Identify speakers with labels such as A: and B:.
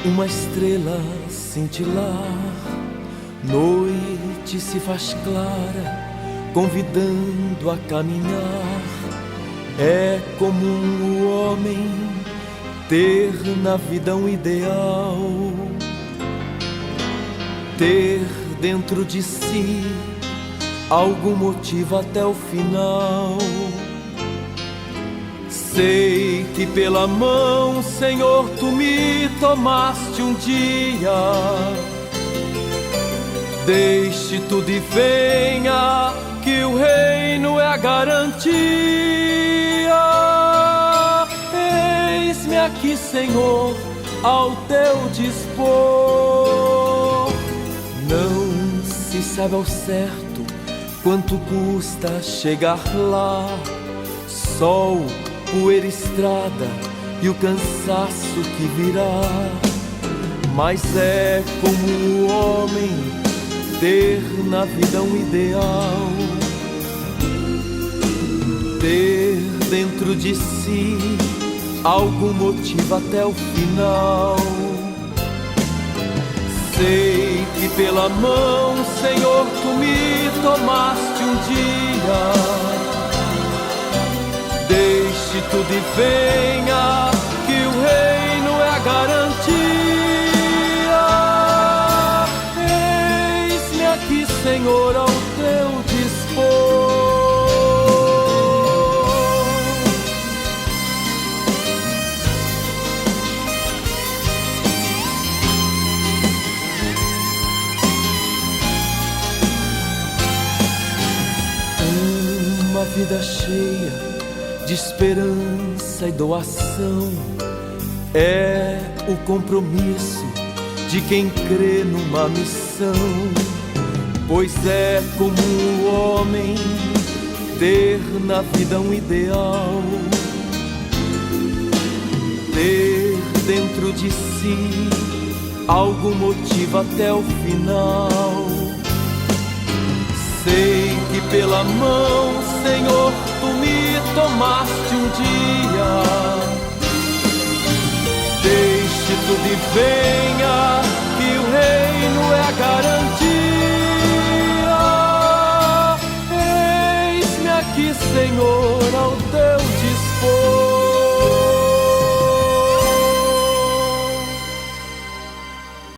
A: uma estrela cintilar, noite se faz clara, convidando a caminhar. É comum o homem ter na vida um ideal, ter dentro de si algum motivo até o final. Sei que pela mão, Senhor, Tu me tomaste um dia. Deixe tudo e venha, que o reino é a garantia. Eis-me aqui, Senhor, ao Teu dispor. Não se sabe ao certo quanto custa chegar lá. Sol, poeira, estrada e o cansaço que virá. Mas é como o homem ter na vida um ideal, ter dentro de si algum motivo até o final. Sei que pela mão, Senhor, Tu me tomaste um dia. Deixe tudo e venha, que o reino é a garantia. Eis-me aqui, Senhor, ao Teu dispor. Uma vida cheia de esperança e doação é o compromisso de quem crê numa missão. Pois é como o homem ter na vida um ideal, ter dentro de si algum motivo até o final. Sei que pela mão, Senhor, Tu me tomaste um dia. Deixe tudo e venha, que o reino é a garantia.